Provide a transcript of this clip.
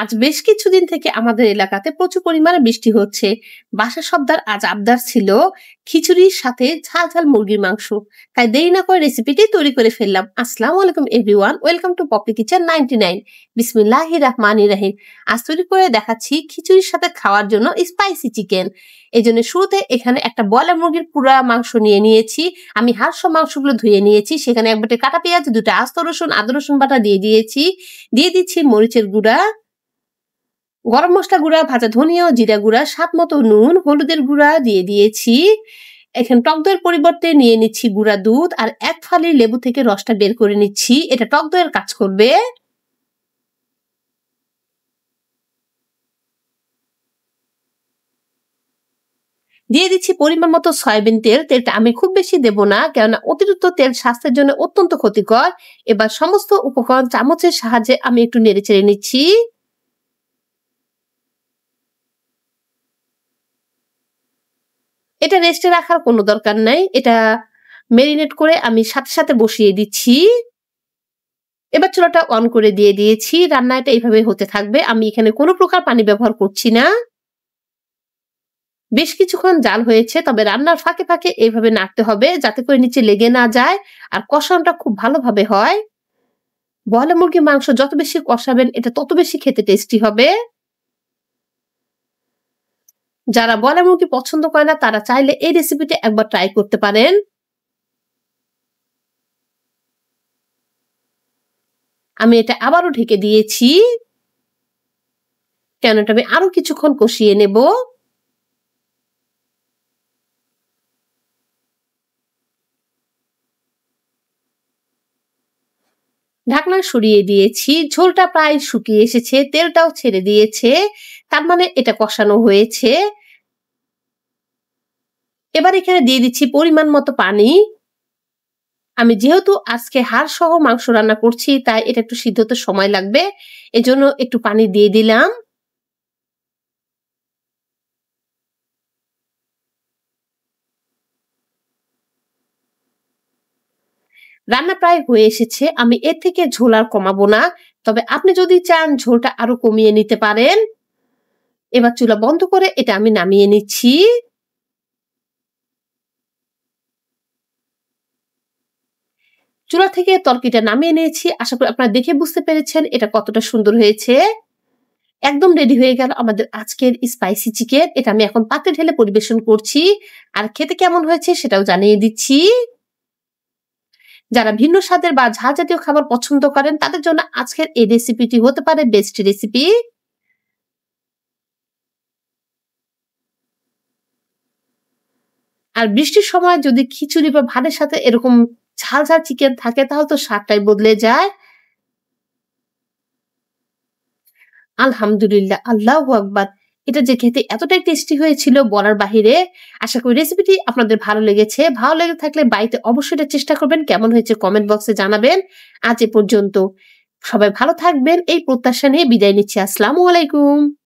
আজ বেশ কিছুদিন থেকে আমাদের এলাকাতে প্রচুর পরিমাণে বৃষ্টি হচ্ছে। বাসার সর্দার আজ আবদার ছিল খিচুড়ির সাথে ঝাল ঝাল মুরগির মাংস। তাই দেরি না করে রেসিপিটি তৈরি করে ফেললাম। আসসালামু আলাইকুম everyone, welcome to Poppy kitchen 99। বিসমিল্লাহির রহমানির রহিম। আজ তৈরি করে দেখাচ্ছি খিচুড়ির সাথে খাওয়ার জন্য স্পাইসি চিকেন। এই জন্য শুরুতে এখানে একটা ব্রয়লার মুরগির পুরা মাংস নিয়ে নিয়েছি। আমি হাড়সহ মাংসগুলো ধুয়ে নিয়েছি। সেখানে এক বাটি কাটা পেঁয়াজ, দুটো আস্ত রসুন, আদা রসুন বাটা দিয়ে দিয়েছি। দিয়ে দিচ্ছি মরিচের গুঁড়া, গরম মশলা গুঁড়া, ভাজা ধনিয়া ও জিরা গুঁড়া, স্বাদ মতো নুন, হলুদের গুঁড়া দিয়ে দিয়েছি। এখানে টক দইয়ের পরিবর্তে নিয়ে নিচ্ছি গুঁড়া দুধ আর এক ফালি লেবু থেকে রসটা বের করে নিচ্ছি। এটা টক দইয়ের কাজ করবে। দিয়ে দিচ্ছি পরিমাণ মতো সয়াবিন তেল। তেলটা আমি খুব বেশি দেব না, কেননা অতিরিক্ত তেল স্বাস্থ্যের জন্য অত্যন্ত ক্ষতিকর। এবার সমস্ত উপকরণ চামচের সাহায্যে আমি একটু নেড়ে চেড়ে নিচ্ছি। এটা রেস্টে রাখার কোনো দরকার নাই। এটা মেরিনেট করে আমি সাথে সাথে বসিয়ে দিচ্ছি। এবার চুলাটা অন করে দিয়ে দিয়েছি। রান্না এটা এইভাবে হতে থাকবে। আমি এখানে কোনো প্রকার পানি ব্যবহার করছি না। বেশ কিছুক্ষণ জাল হয়েছে, তবে রান্নার ফাঁকে ফাঁকে এইভাবে নাড়তে হবে যাতে করে নিচে লেগে না যায় আর কষানোটা খুব ভালোভাবে হয়। ব্রয়লার মুরগির মাংস যত বেশি কষাবেন এটা তত বেশি খেতে টেস্টি হবে। যারা ব্রয়লার মুরগি পছন্দ করে না তারা চাইলে এই রেসিপিটা একবার ট্রাই করতে পারেন। আমি এটা আবারও ঢেকে দিয়েছি, কেন এটা আমি আরো কিছুক্ষণ কষিয়ে নেব। ঢাকনা সরিয়ে দিয়েছি। ঝোলটা প্রায় শুকিয়ে এসেছে, তেলটাও ছেড়ে দিয়েছে। তার মানে এটা কষানো হয়েছে। এবার এখানে দিয়ে দিচ্ছি পরিমাণ মতো পানি। আমি যেহেতু আজকে হাড় সহ মাংস রান্না করছি তাই এটা একটু সিদ্ধ হতে সময় লাগবে, এজন্য একটু পানি দিয়ে দিলাম। রান্না প্রায় হয়ে এসেছে। আমি এর থেকে ঝোল আর কমাবো না, তবে আপনি যদি চান ঝোলটা আরো কমিয়ে নিতে পারেন। এবার চুলা বন্ধ করে এটা আমি নামিয়ে নিচ্ছি। চুলা থেকে তরকিটা নামিয়ে নিয়েছি। আশা করি আপনারা দেখে বুঝতে পেরেছেন এটা কতটা সুন্দর হয়েছে। একদম রেডি হয়ে গেল আমাদের আজকের স্পাইসি চিকেন। এটা আমি এখন পাত্রে ঢেলে পরিবেশন করছি। আর খেতে কেমন হয়েছে সেটাও জানিয়ে দিচ্ছি। যারা ভিন্ন স্বাদের বা ঝাল জাতীয় খাবার পছন্দ করেন তাদের জন্য আজকের এই রেসিপিটি হতে পারে বেস্ট রেসিপি। আর বৃষ্টির সময় যদি খিচুড়ি বা ভাতের সাথে এরকম ঝাল ঝাল চিকেন থাকে তাহলে তো স্বাদটাই বদলে যায়। আলহামদুলিল্লাহ, আল্লাহু আকবার। এটা যে খেতে এতটাই টেস্টি হয়েছিল বলার বাহিরে। আশা করি রেসিপিটি আপনাদের ভালো লেগেছে। ভালো লেগে থাকলে বাড়িতে অবশ্যই এটা চেষ্টা করবেন। কেমন হয়েছে কমেন্ট বক্সে জানাবেন। আজ এ পর্যন্ত। সবাই ভালো থাকবেন এই প্রত্যাশা নিয়ে বিদায় নিচ্ছি। আসসালামু আলাইকুম।